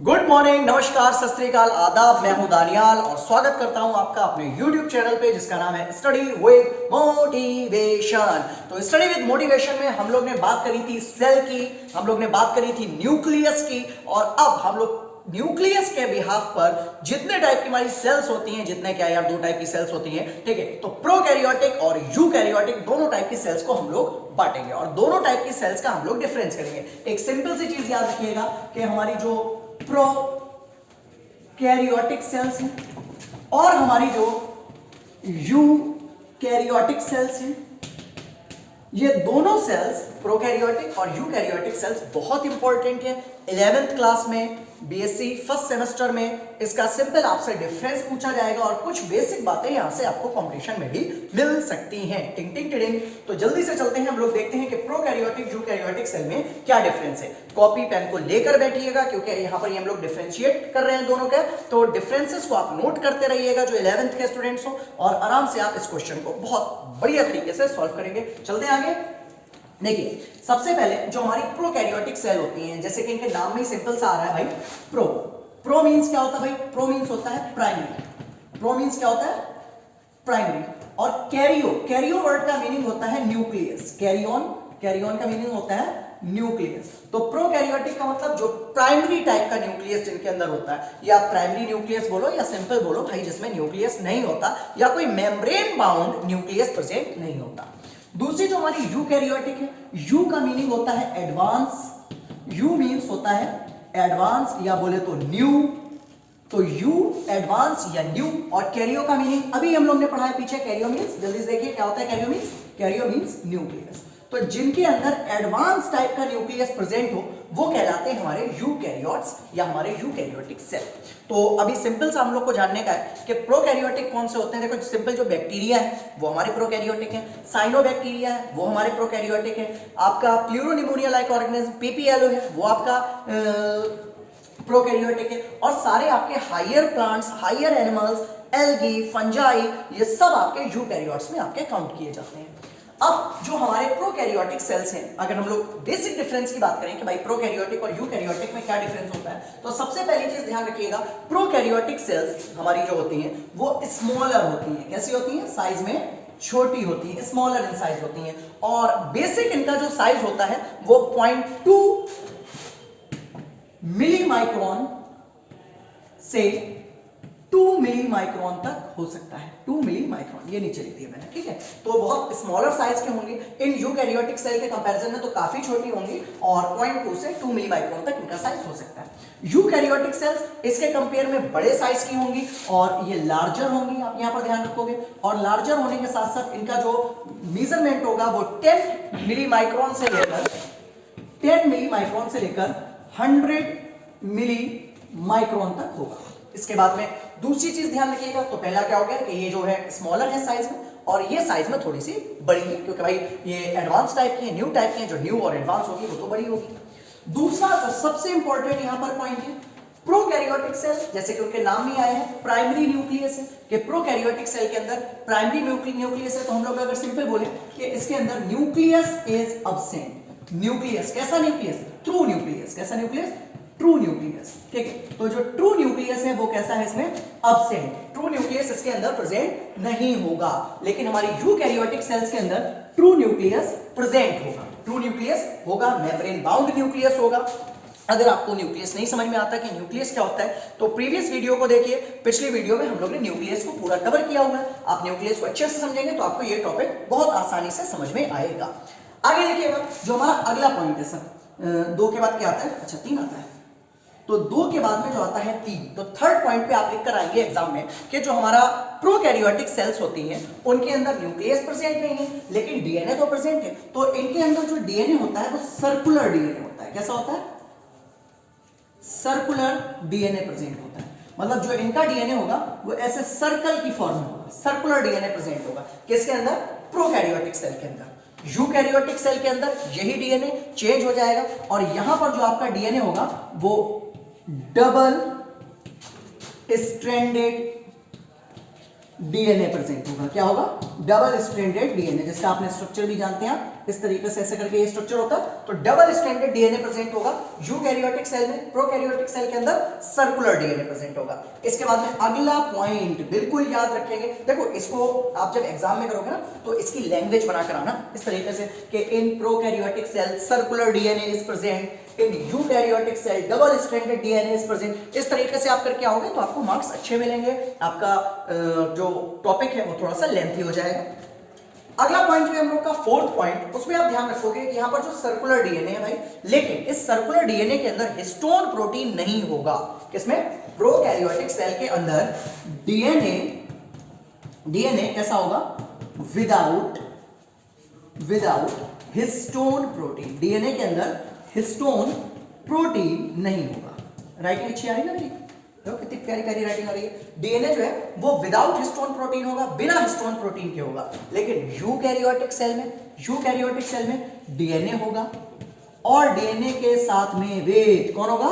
Good morning, नमस्कार, सत श्री अकाल, आदाब। मैं हूं दानियाल और स्वागत करता हूं आपका अपने YouTube चैनल पे जिसका नाम है स्टडी विद मोटिवेशन। तो स्टडी विद मोटिवेशन में हम लोग ने बात करी थी सेल की, हम लोग ने बात करी थी न्यूक्लियस की, और अब हम लोग न्यूक्लियस के बिहाफ पर जितने टाइप की हमारी सेल्स होती हैं, जितने क्या यार, दो टाइप की सेल्स होती हैं, ठीक है। तो प्रोकैरियोटिक और यूकैरियोटिक दोनों टाइप की सेल्स को हम लोग बांटेंगे और दोनों टाइप की सेल्स का हम लोग डिफरेंस करेंगे। एक सिंपल सी चीज याद रखिएगा कि हमारी जो प्रोकैरियोटिक सेल्स हैं और हमारी जो यूकैरियोटिक सेल्स हैं, ये दोनों सेल्स प्रोकैरियोटिक और यूकैरियोटिक सेल्स बहुत इंपॉर्टेंट है। 11th क्लास में बीएससी फर्स्ट सेमेस्टर में इसका सिंपल आपसे डिफरेंस पूछा जाएगा और कुछ बेसिक बातें यहां से आपको कंपटीशन में भी मिल सकती हैं। टिंग टिंग टिडिंग। तो जल्दी से चलते हैं, हम लोग देखते हैं कि प्रोकैरियोटिक यूकैरियोटिक सेल में क्या डिफरेंस है। कॉपी पेन को लेकर बैठिएगा क्योंकि यहां पर हम लोग डिफरेंशिएट कर रहे हैं दोनों के, तो डिफरेंसेस को आप नोट करते रहिएगा जो 11th के स्टूडेंट्स हो, और आराम से आप इस क्वेश्चन को बहुत बढ़िया तरीके से सॉल्व करेंगे। चलते हैं आगे। देखिए, सबसे पहले जो हमारी प्रोकैरियोटिक सेल होती हैं, जैसे कि इनके नाम में ही सिंपल सा आ रहा है भाई, प्रो मींस क्या होता है भाई? प्रो मींस होता है प्राइमरी। प्रो मींस क्या होता है? प्राइमरी। और कैरियो वर्ड का मीनिंग होता है न्यूक्लियस। कैरियन का मीनिंग होता है न्यूक्लियस। तो प्रोकैरियोटिक का मतलब जो प्राइमरी टाइप का न्यूक्लियस जिनके अंदर होता है, या प्राइमरी न्यूक्लियस बोलो या सिंपल बोलो भाई, जिसमें न्यूक्लियस नहीं होता या कोई मेम्ब्रेन बाउंड न्यूक्लियस प्रेजेंट नहीं होता। दूसरी जो हमारी यूकैरियोटिक है, यू का मीनिंग होता है एडवांस। यू मींस होता है एडवांस या बोले तो न्यू। तो यू एडवांस या न्यू। और कैरियो का मीनिंग अभी हम लोग ने पढ़ा है पीछे। कैरियो मींस, जल्दी से देखिए क्या होता है Cairo means. Cairo means nucleus. तो जिनके अंदर एडवांस टाइप का न्यूक्लियस प्रेजेंट हो वो कहलाते हैं हमारे यूकैरियोट्स या हमारे यूकैरियोटिक सेल। तो अभी सिंपल सा हम लोग को जानने का है कि प्रोकैरियोटिक कौन से होते हैं। देखो, सिंपल जो बैक्टीरिया है वो हमारे प्रोकैरियोटिक है, साइनोबैक्टीरिया है वो हमारे प्रोकैरियोटिक है, आपका प्लूरोनिमोनिया लाइक ऑर्गेनिज्म पीपीएलओ है वो आपका प्रोकैरियोटिक है, और सारे आपके higher plants, higher animals, algae, fungi, ये सब आपके यूकैरियोट्स में आपके काउंट किए जाते हैं। अब जो हमारे प्रोकैरियोटिक सेल्स हैं, अगर हम लोग बेसिक डिफरेंस की बात करें कि भाई प्रोकैरियोटिक और यूकैरियोटिक में क्या डिफरेंस होता है, तो सबसे पहली चीज ध्यान रखिएगा, प्रोकैरियोटिक सेल्स हमारी जो होती हैं वो स्मॉलर होती हैं। कैसी होती हैं? साइज में छोटी होती है, स्मॉलर इन साइज होती हैं। और बेसिक इनका जो साइज होता है वो 0.2 मिली माइक्रोन से 2 मिली माइक्रोन तक हो सकता है। 2 मिली माइक्रोन, ये नीचे लिख दिया मैंने, ठीक है। तो बहुत स्मॉलर साइज के होंगे। इन यूकैरियोटिक सेल के कंपैरिजन में तो काफी छोटी होंगी, और 0.2 से 2 मिली माइक्रोन तक इनका साइज हो सकता है। यूकैरियोटिक सेल्स इसके कंपेयर में बड़े साइज की होंगी और ये लार्जर होंगी, आप यहां पर ध्यान रखोगे। और लार्जर होने के साथ साथ इनका जो मेजरमेंट होगा वो 10 मिली माइक्रोन से लेकर 100 मिली माइक्रोन तक होगा। इसके बाद में दूसरी चीज ध्यान रखिएगा, तो पहला क्या हो गया कि ये जो है स्मॉलर है साइज में, और ये साइज में थोड़ी सी बड़ी है क्योंकि भाई ये एडवांस टाइप की है, न्यू टाइप की है। जो न्यू और एडवांस होगी वो तो बड़ी होगी। दूसरा जो सबसे इंपॉर्टेंट यहां पर पॉइंट है, प्रोकैरियोटिक सेल, जैसे कि उनके नाम में आया है प्राइमरी न्यूक्लियस है, कि प्रोकैरियोटिक सेल के अंदर प्राइमरी न्यूक्लियस है। तो हम लोग अगर सिंपल बोले कि इसके अंदर न्यूक्लियस इज अब्सेंट। न्यूक्लियस कैसा न्यूक्लियस? True nucleus. कैसा न्यूक्लियस? ट्रू न्यूक्लियस, ठीक है। तो जो ट्रू न्यूक्लियस है वो कैसा है? इसमें अब्सेंट। ट्रू न्यूक्लियस इसके अंदर प्रेजेंट नहीं होगा। लेकिन हमारी यूकैरियोटिक सेल्स के अंदर ट्रू न्यूक्लियस प्रेजेंट होगा। ट्रू न्यूक्लियस होगा, मेम्ब्रेन बाउंड न्यूक्लियस होगा। अगर आपको न्यूक्लियस नहीं समझ में आता कि न्यूक्लियस क्या होता है, तो प्रीवियस वीडियो को देखिए। पिछली वीडियो में हम लोग ने न्यूक्लियस को पूरा कवर किया हुआ है। आप न्यूक्लियस को अच्छे से समझेंगे तो आपको ये टॉपिक बहुत आसानी से समझ में आएगा। आगे देखिएगा, जो हमारा अगला पॉइंट है सर, 2 के बाद क्या आता है? अच्छा, 3 आता है। तो 2 के बाद में जो आता है 3, तो थर्ड पॉइंट पे आप लिख कर आएंगे एग्जाम में कि जो हमारा प्रोकैरियोटिक सेल्स होती हैं उनके अंदर न्यूक्लियस प्रेजेंट नहीं है लेकिन डीएनए तो प्रेजेंट है। तो इनके अंदर जो डीएनए होता है वो सर्कुलर डीएनए होता है। कैसा होता है? सर्कुलर डीएनए प्रेजेंट होता है। मतलब जो इनका डीएनए होगा वो ऐसे सर्कल की फॉर्म में होगा, सर्कुलर डीएनए प्रेजेंट होगा। किसके अंदर? प्रोकैरियोटिक सेल के अंदर। यूकैरियोटिक सेल के अंदर यही डीएनए चेंज हो जाएगा, और यहां पर जो आपका डीएनए होगा वो डबल स्ट्रैंडेड डीएनए प्रेजेंट होगा। क्या होगा? डबल स्ट्रैंडेड डीएनए, जिसका आपने स्ट्रक्चर भी जानते हैं, इस तरीके से ऐसे करके ये स्ट्रक्चर होता है। तो डबल स्ट्रैंडेड डीएनए प्रेजेंट होगा यूकैरियोटिक सेल में। प्रोकैरियोटिक सेल के अंदर सर्कुलर डीएनए प्रेजेंट होगा। इसके बाद में अगला पॉइंट बिल्कुल याद रखेंगे, देखो इसको आप जब एग्जाम में करोगे ना तो इसकी लैंग्वेज बनाकर आना इस तरीके से कि in prokaryotic cell circular DNA is present, in eukaryotic cell double stranded DNA is present. इस तरीके से आप करके आओगे तो आपको मार्क्स अच्छे मिलेंगे, आपका जो टॉपिक है वो थोड़ा सा लेंथी हो जाएगा। अगला पॉइंट जो है हम लोग का फोर्थ पॉइंट, उसमें आप ध्यान रखोगे कि यहां पर जो सर्कुलर डीएनए है भाई, लेकिन इस सर्कुलर डीएनए के अंदर हिस्टोन प्रोटीन नहीं होगा। किसमें? प्रोकैरियोटिक सेल के अंदर डीएनए कैसा होगा? Without histone protein. डीएनए के अंदर हिस्टोन प्रोटीन नहीं होगा। राइटिंग अच्छी आ रही है ना मेरी? देखो कितनी प्यारी प्यारी राइटिंग आ रही है। डीएनए जो है वो विदाउट हिस्टोन प्रोटीन होगा, बिना हिस्टोन प्रोटीन के होगा। लेकिन यूकैरियोटिक सेल में डीएनए होगा और डीएनए के साथ में वेट कौन होगा?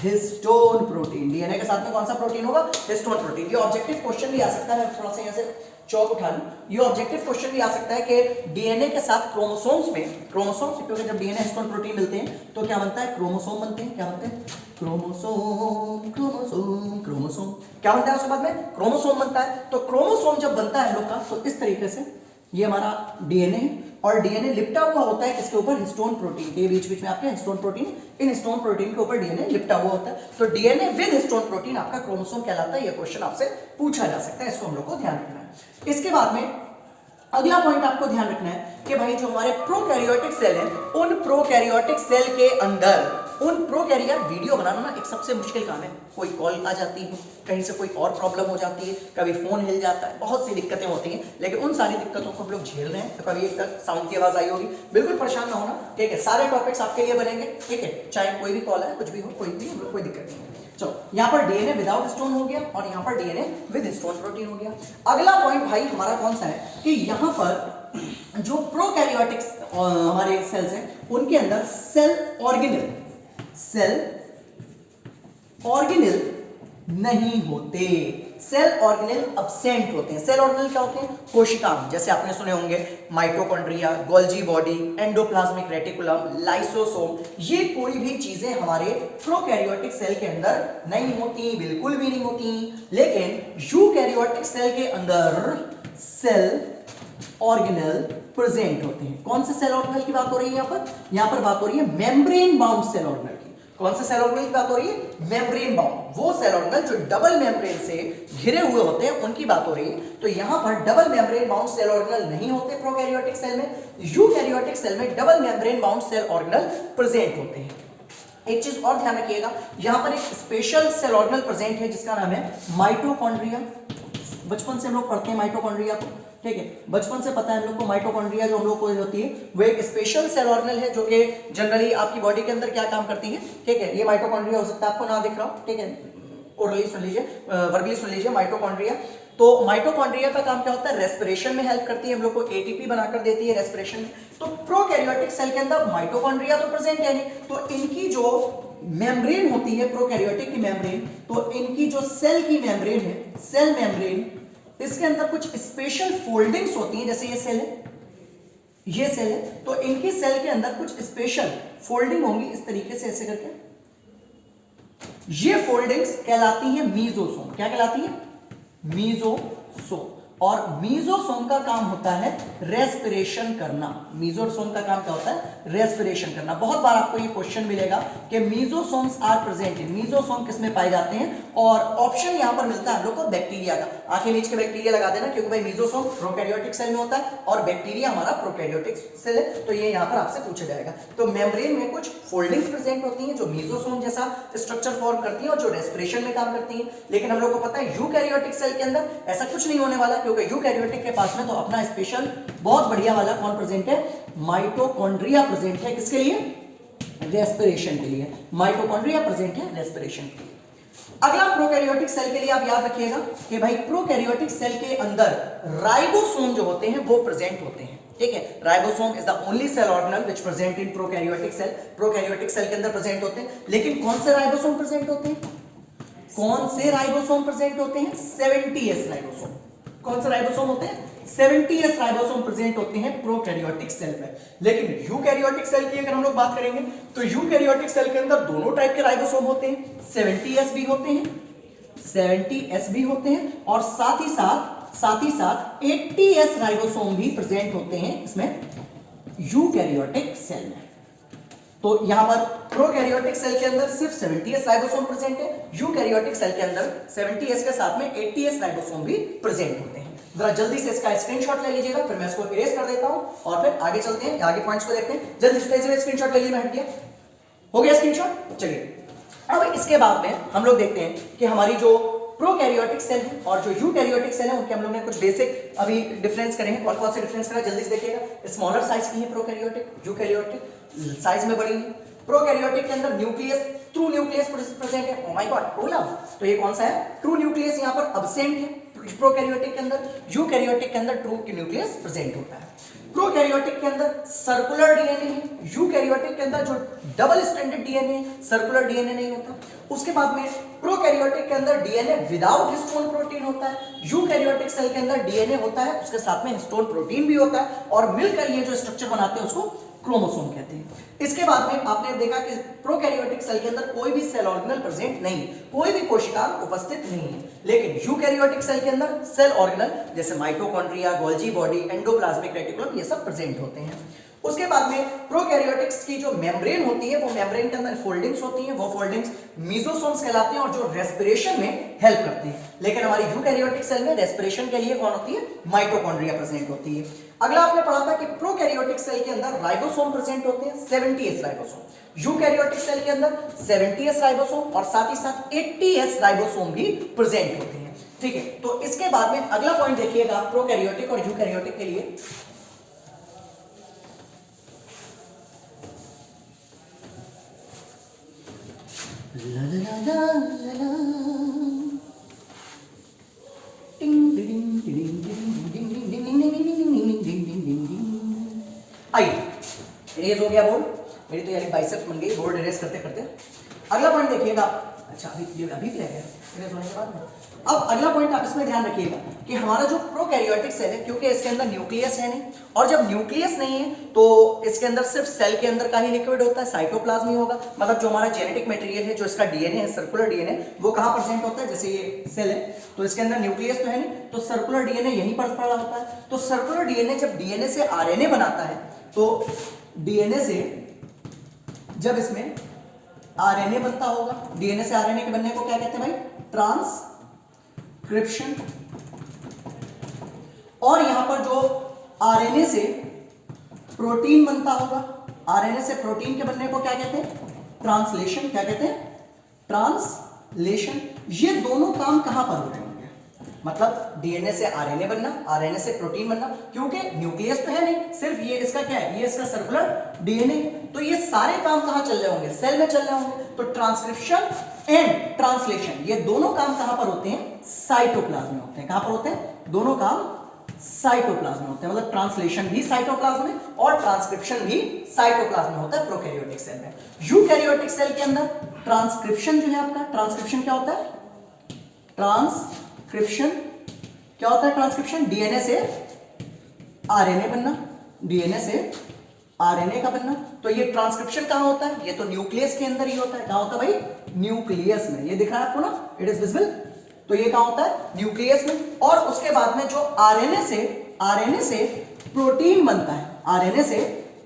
Histone protein. डीएनए के साथ में कौन सा प्रोटीन होगा? Histone protein. ये ऑब्जेक्टिव क्वेश्चन भी आ सकता है, थोड़ा सा यहां से चौक उठा लूं। ये ऑब्जेक्टिव क्वेश्चन भी आ सकता है कि डीएनए के साथ क्रोमोसोम्स, क्योंकि जब डीएनए हिस्टोन प्रोटीन मिलते हैं तो क्या बनता है? क्रोमोसोम बनते हैं। क्या बनते हैं? क्रोमोसोम। क्या बनता है उसके बाद में? क्रोमोसोम बनता है। तो क्रोमोसोम जब बनता है हम लोग का तो इस तरीके से ये हमारा डीएनए है और डीएनए लिपटा हुआ होता है किसके ऊपर? हिस्टोन प्रोटीन के बीच में आपके हिस्टोन प्रोटीन, इन हिस्टोन प्रोटीन के ऊपर डीएनए लिपटा हुआ होता है। तो डीएनए विद हिस्टोन प्रोटीन आपका क्रोमोसोम कहलाता है। ये क्वेश्चन आपसे पूछा जा सकता है, इसको हम लोग को ध्यान रखना है। इसके बाद में अगला पॉइंट आपको ध्यान रखना है कि भाई जो हमारे प्रोकैरियोटिक सेल हैं, उन प्रोकैरियोटिक सेल के अंदर प्रोकैरिया वीडियो बनाना ना एक सबसे मुश्किल काम है। कोई कॉल आ जाती है, कहीं से कोई और प्रॉब्लम हो जाती है, कभी फोन हिल जाता है, बहुत सी दिक्कतें होती हैं। लेकिन उन सारी दिक्कतों को हम लोग झेल रहे हैं। तो कभी एक तक साउंड की आवाज आई होगी, बिल्कुल परेशान ना होना, ठीक है? सारे टॉपिक्स आपके लिए बनेंगे, ठीक है? चाहे कोई भी कॉल है, कुछ भी हो, कोई दिक्कत नहीं है। चलो, यहाँ पर डीएनए विदाउट हिस्टोन हो गया और यहाँ पर डीएनए विद हिस्टोन प्रोटीन हो गया। अगला पॉइंट भाई हमारा कौन सा है कि यहाँ पर जो प्रोकैरियोटिक हमारे सेल्स हैं उनके अंदर सेल ऑर्गेनेल नहीं होते। सेल ऑर्गेनेल अब्सेंट होते हैं। सेल ऑर्गेनेल क्या होते हैं? कोशिकांग। जैसे आपने सुने होंगे mitochondria, Golgi body, endoplasmic reticulum, lysosome. ये कोई भी चीजें हमारे प्रोकैरियोटिक सेल के अंदर नहीं होती, बिल्कुल भी नहीं होती। लेकिन यूकैरियोटिक सेल के अंदर सेल ऑर्गेनेल प्रेजेंट होते हैं। कौन से सेल ऑर्गेनेल की बात हो रही है यहाँ पर बात हो रही है मेम्ब्रेन बाउंड सेल ऑर्गेनेल की। कौन से सेल ऑर्गेनेल की बात हो रही है? Membrane bound. वो सेल ऑर्गेनेल जो डबल मेम्ब्रेन से घिरे हुए होते हैं उनकी बात हो रही है। तो यहां पर double membrane bound cell organelle नहीं होते प्रोकैरियोटिक सेल में। यूकैरियोटिक सेल में double membrane bound cell organelle present होते हैं। एक चीज और ध्यान रखिएगा, यहां पर एक स्पेशल सेल ऑर्गेनेल प्रेजेंट है जिसका नाम है माइटोकॉन्ड्रिया। बचपन से हम लोग पढ़ते हैं माइटोकॉन्ड्रिया को, ठीक है? बचपन से पता है हम लोग को माइटोकॉन्ड्रिया जो हम लोग को होती है वो एक स्पेशल सेल ऑर्गेनेल है जो कि जनरली आपकी बॉडी के अंदर क्या काम करती है, ठीक है? ये माइटोकॉन्ड्रिया हो सकता है, आपको ना दिख रहा हो, ठीक है? ओरली सुन लीजिए, वर्बली सुन लीजिए माइटोकॉन्ड्रिया। तो माइटोकॉन्ड्रिया का काम क्या होता है? रेस्पिरेशन में हेल्प करती है, हम लोग को एटीपी बनाकर देती है रेस्पिरेशन में। तो प्रोकैरियोटिक सेल के अंदर माइटोकॉन्ड्रिया तो प्रेजेंट है नहीं, तो इनकी जो मेम्ब्रेन होती है प्रोकैरियोटिक की मेम्ब्रेन, तो इनकी जो सेल की मेम्ब्रेन है, सेल मेम्ब्रेन, इसके अंदर कुछ स्पेशल फोल्डिंग्स होती हैं। जैसे ये सेल है, ये सेल है, तो इनकी सेल के अंदर कुछ स्पेशल फोल्डिंग होंगी इस तरीके से, ऐसे करके। ये फोल्डिंग्स कहलाती है मीजोसोम। क्या कहलाती है? मीजोसोम। और मीजोसोम का काम होता है रेस्पिरेशन करना। मीजोसोम का काम क्या होता है? रेस्पिरेशन करना। बहुत बार आपको ये क्वेश्चन मिलेगा कि मीजोसोम्स आर प्रेजेंट इन। मीजोसोम किसमें पाए जाते हैं? और ऑप्शन यहां पर मिलता है हम लोग को बैक्टीरिया का। आंखें नीच के बैक्टीरिया लगा देना, क्योंकि भाई मीजोसोम प्रोकैरियोटिक सेल में होता है और बैक्टीरिया हमारा प्रोकैरियोटिक सेल है, तो ये यहां पर आपसे पूछा जाएगा। तो मेम्ब्रेन में कुछ फोल्डिंग्स प्रेजेंट होती हैं जो मीजोसोम जैसा स्ट्रक्चर फॉर्म करती हैं और जो रेस्पिरेशन में काम करती हैं। लेकिन हम लोग को पता है यूकैरियोटिक सेल के अंदर ऐसा कुछ नहीं होने वाला, क्योंकि यूकैरियोटिक के पास में तो अपना स्पेशल बहुत बढ़िया वाला कौन प्रेजेंट है? माइटोकॉन्ड्रिया प्रेजेंट है। किसके लिए? रेस्पिरेशन के लिए। माइटोकॉन्ड्रिया प्रेजेंट है रेस्पिरेशन के लिए। अगला प्रोकैरियोटिक सेल के लिए आप याद रखिएगा कि भाई प्रोकैरियोटिक सेल के अंदर राइबोसोम जो होते हैं वो प्रेजेंट होते हैं, ठीक है? Ribosome is the only cell organelle which present in prokaryotic cell. Prokaryotic cell के अंदर प्रेजेंट होते हैं। लेकिन कौन से राइबोसोम प्रेजेंट होते हैं? कौन से राइबोसोम प्रेजेंट होते हैं? 70S ribosome. कौन सा राइबोसोम होते हैं? 70s राइबोसोम प्रेजेंट होते हैं प्रोकैरियोटिक सेल में। लेकिन यूकैरियोटिक सेल की अगर हम लोग बात करेंगे तो यूकैरियोटिक सेल के अंदर दोनों टाइप के राइबोसोम होते हैं, 70s भी होते हैं, 70s भी होते हैं, और साथ ही साथ 80s राइबोसोम भी प्रेजेंट होते हैं इसमें यूकैरियोटिक सेल में। तो यहां पर प्रोकैरियोटिक सेल के अंदर सिर्फ 70s राइबोसोम प्रेजेंट है, यूकैरियोटिक सेल के अंदर 70s के साथ में 80s राइबोसोम भी प्रेजेंट होते हैं। जरा जल्दी से इसका स्क्रीनशॉट ले लीजिएगा, फिर मैं इसको इरेज कर देता हूं और फिर आगे चलते हैं, आगे पॉइंट्स को देखते हैं। जल्दी से स्क्रीनशॉट ले लीजिए, मैं हट गया, हो गया स्क्रीनशॉट। चलिए अब इसके बाद में हम लोग देखते हैं कि हमारी जो प्रोकैरियोटिक सेल है और जो यूकैरियोटिक सेल है उनके हम लोग ने कुछ बेसिक अभी डिफरेंस करे हैं। कौन से डिफरेंस करा, जल्दी से देखिएगा। स्मॉलर साइज की है प्रोकैरियोटिक, यूकैरियोटिक साइज में बड़ी है। प्रोकैरियोटिक के अंदर न्यूक्लियस, ट्रू न्यूक्लियस प्रेजेंट है। Oh my God, true love, तो ये कौन सा है? ट्रू न्यूक्लियस यहाँ पर अब्सेंट है प्रोकैरियोटिक के अंदर। यूकैरियोटिक के अंदर ट्रू न्यूक्लियस प्रेजेंट होता है। प्रोकैरियोटिक के अंदर सर्कुलर डीएनए है, यूकैरियोटिक के अंदर जो डबल स्ट्रैंडेड डीएनए है, सर्कुलर डीएनए नहीं होता। उसके बाद में प्रोकैरियोटिक के अंदर डीएनए विदाउट हिस्टोन प्रोटीन होता है, यूकैरियोटिक सेल के अंदर डीएनए होता है, उसके साथ में हिस्टोन प्रोटीन भी होता है, और मिलकर ये जो स्ट्रक्चर बनाते हैं उसको क्रोमोसोम कहते हैं। इसके बाद में आपने देखा कि प्रोकैरियोटिक सेल के अंदर कोई भी सेल ऑर्गेनल प्रेजेंट नहीं है, कोई भी कोशिका उपस्थित नहीं है। लेकिन यूकैरियोटिक सेल के अंदर सेल ऑर्गेनल जैसे mitochondria, Golgi body, endoplasmic reticulum, ये सब प्रेजेंट होते हैं। उसके बाद में प्रोकैरियोटिक्स की जो मेम्ब्रेन होती है, वो मेम्ब्रेन के अंदर फोल्डिंग्स होती हैं, वो फोल्डिंग्स मीजोसोम्स कहलाते हैं और जो रेस्पिरेशन में हेल्प करती हैं। लेकिन हमारी यूकैरियोटिक सेल में रेस्पिरेशन के लिए कौन होती है? माइटोकॉन्ड्रिया प्रेजेंट होती है। अगला आपने पढ़ा था कि प्रोकैरियोटिक सेल के अंदर राइबोसोम प्रेजेंट होते हैं, 70s राइबोसोम। यूकैरियोटिक सेल के अंदर 70s राइबोसोम और साथ ही साथ 80s राइबोसोम भी प्रेजेंट होते हैं। ठीक है, तो इसके बाद में अगला पॉइंट देखिएगा प्रोकैरियोटिक और यूकैरियोटिक के लिए। आइए, इरेज हो गया बोर्ड, मेरी तो यानी बाइसेप्स बन गई बोर्ड इरेज करते करते। अगला पॉइंट देखिएगा। अच्छा, अभी भी रह गया इरेज होने के बाद में। अब अगला पॉइंट आप इसमें ध्यान रखिएगा कि हमारा जो प्रोकैरियोटिक सेल है, क्योंकि इसके अंदर न्यूक्लियस है नहीं, और जब न्यूक्लियस नहीं है तो इसके अंदर सिर्फ सेल के अंदर का ही लिक्विड होता है, साइटोप्लाज्म ही होगा। मतलब जो हमारा जेनेटिक मटेरियल है, जो इसका डीएनए है, सर्कुलर डीएनए, वो कहाँ प्रेजेंट होता है? जैसे ये सेल है तो इसके अंदर न्यूक्लियस तो है नहीं, तो सर्कुलर डीएनए यहीं पर पड़ा होता है। तो सर्कुलर डीएनए जब डीएनए से आरएनए बनाता है, तो डीएनए से जब इसमें आरएनए बनता होगा, डीएनए से आरएनए के बनने को क्या कहते हैं भाई? ट्रांसक्रिप्शन। और यहां पर जो आरएनए से प्रोटीन बनता होगा, आरएनए से प्रोटीन के बनने को क्या कहते हैं? ट्रांसलेशन। क्या कहते हैं? ट्रांसलेशन। ये दोनों काम कहां पर हो रहे होंगे? मतलब डीएनए से आरएनए बनना, आरएनए से प्रोटीन बनना, क्योंकि न्यूक्लियस तो है नहीं, सिर्फ ये इसका क्या है? ये इसका सर्कुलर डीएनए। तो ये सारे काम कहां चल रहे होंगे? सेल में चल रहे होंगे। तो ट्रांसक्रिप्शन एंड ट्रांसलेशन, ये दोनों काम कहां पर होते हैं? साइटोप्लाज्म में होते हैं। कहां पर होते हैं? दोनों काम साइटोप्लाज्म में होते हैं। मतलब ट्रांसलेशन भी साइटोप्लाज्म में और ट्रांसक्रिप्शन भी साइटोप्लाज्म में होता है प्रोकैरियोटिक सेल में। यूकैरियोटिक सेल के अंदर ट्रांसक्रिप्शन जो है आपका, ट्रांसक्रिप्शन क्या होता है? ट्रांसक्रिप्शन क्या होता है? ट्रांसक्रिप्शन डीएनए से आरएनए बनना, डीएनए से आरएनए का बनना। तो ये ट्रांसक्रिप्शन कहां होता है? ये तो न्यूक्लियस के अंदर ही होता है। कहां होता है भाई? न्यूक्लियस में। ये दिख रहा है आपको ना, इट इज विजिबल। तो ये कहां होता है? न्यूक्लियस में। और उसके बाद में जो आरएनए से प्रोटीन बनता है, आरएनए से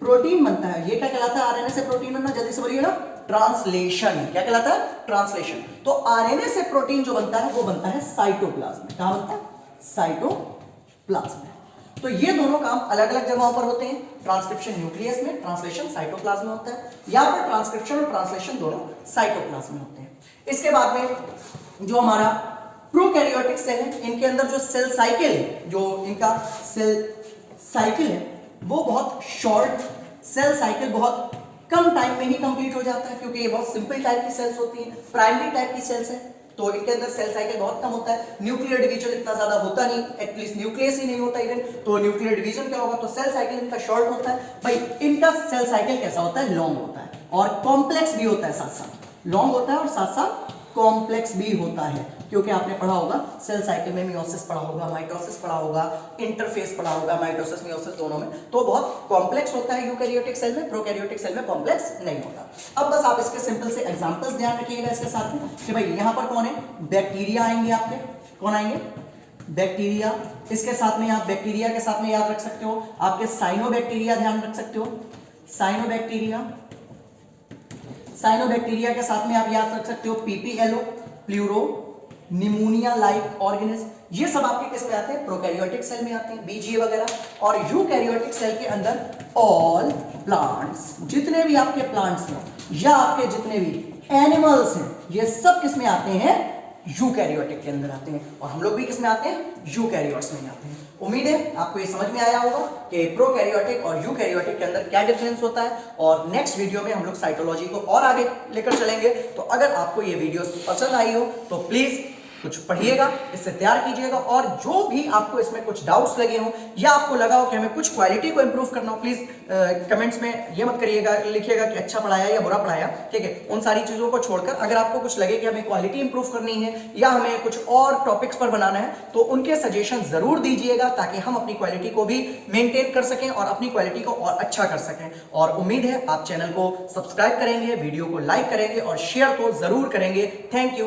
प्रोटीन बनता है, ये क्या कहलाता है? आरएनए से प्रोटीन बनना, जल्दी से बोलिएगा। ट्रांसलेशन। क्या कहलाता है? ट्रांसलेशन। तो आरएनए से प्रोटीन जो बनता है वो बनता है साइटोप्लाज्म में। कहां बनता है? साइटोप्लाज्म में। तो ये दोनों काम अलग अलग जगहों पर होते हैं। ट्रांसक्रिप्शन न्यूक्लियस में, ट्रांसलेशन साइटोप्लाज्म में होता है। यहां पर ट्रांसक्रिप्शन और ट्रांसलेशन दोनों साइटोप्लाज्म में होते हैं। इसके बाद में जो हमारा प्रोकैरियोटिक सेल है, इनके अंदर जो सेल साइकिल है, जो इनका सेल साइकिल है, वो बहुत शॉर्ट, सेल साइकिल बहुत कम टाइम में ही कंप्लीट हो जाता है, क्योंकि ये बहुत सिंपल टाइप की सेल्स होती हैं, प्राइमरी टाइप की सेल्स है। तो इनके अंदर सेल साइकिल बहुत कम होता है, न्यूक्लियर डिवीजन इतना ज्यादा होता नहीं, एटलीस्ट न्यूक्लियस ही नहीं होता इवन। तो न्यूक्लियर डिवीजन क्या होगा? तो सेल साइकिल इनका शॉर्ट होता है। भाई इनका सेल साइकिल कैसा होता है? लॉन्ग होता है और कॉम्प्लेक्स भी होता है, साथ साथ लॉन्ग होता है और साथ साथ कॉम्प्लेक्स भी होता है। क्योंकि आपने पढ़ा होगा सेल साइकिल में मियोसिस पढ़ा होगा, माइटोसिस पढ़ा होगा, इंटरफेस पढ़ा होगा, माइटोसिस मियोसिस दोनों में, तो बहुत कॉम्प्लेक्स होता है यूकैरियोटिक सेल में, प्रोकैरियोटिक सेल में कॉम्प्लेक्स नहीं होता। अब बस आप इसके सिंपल से एग्जांपल्स ध्यान रखिएगा इसके साथ में कि भाई यहां पर कौन है, बैक्टीरिया आएंगे आपके, कौन आएंगे, बैक्टीरिया। इसके साथ में आप बैक्टीरिया के साथ में याद रख सकते हो आपके साइनोबैक्टीरिया, ध्यान रख सकते हो साइनोबैक्टीरिया। साइनोबैक्टीरिया के साथ में आप याद रख सकते हो PPLO, pleuro pneumonia like organism. ये सब आपके किस में आते हैं, प्रोकैरियोटिक सेल में आते हैं, बीजीए वगैरह। और यूकैरियोटिक सेल के अंदर ऑल प्लांट्स, जितने भी आपके प्लांट्स हैं या आपके जितने भी एनिमल्स हैं, ये सब किस में आते हैं, यूकैरियोटिक के अंदर आते हैं। और हम लोग भी किस में आते हैं, यूकैरियोट्स में आते हैं। उम्मीद है आपको ये समझ में आया होगा कि प्रोकैरियोटिक और यूकैरियोटिक के अंदर क्या डिफरेंस होता है। और नेक्स्ट वीडियो में हम लोग साइटोलॉजी को और आगे लेकर चलेंगे। तो अगर आपको ये वीडियो पसंद आई हो तो प्लीज कुछ पढ़िएगा, इससे तैयार कीजिएगा। और जो भी आपको इसमें कुछ डाउट्स लगे हों या आपको लगा हो कि हमें कुछ क्वालिटी को इंप्रूव करना हो, प्लीज कमेंट्स में ये मत करिएगा, लिखिएगा कि अच्छा पढ़ाया या बुरा पढ़ाया, ठीक है। उन सारी चीजों को छोड़कर अगर आपको कुछ लगे कि हमें क्वालिटी इंप्रूव करनी है या हमें कुछ और टॉपिक्स पर बनाना है तो उनके सजेशन जरूर दीजिएगा, ताकि हम अपनी क्वालिटी को भी मेंटेन कर सकें और अपनी क्वालिटी को और अच्छा कर सकें। और उम्मीद है आप चैनल को सब्सक्राइब करेंगे, वीडियो को लाइक करेंगे और शेयर तो जरूर करेंगे। Thank you.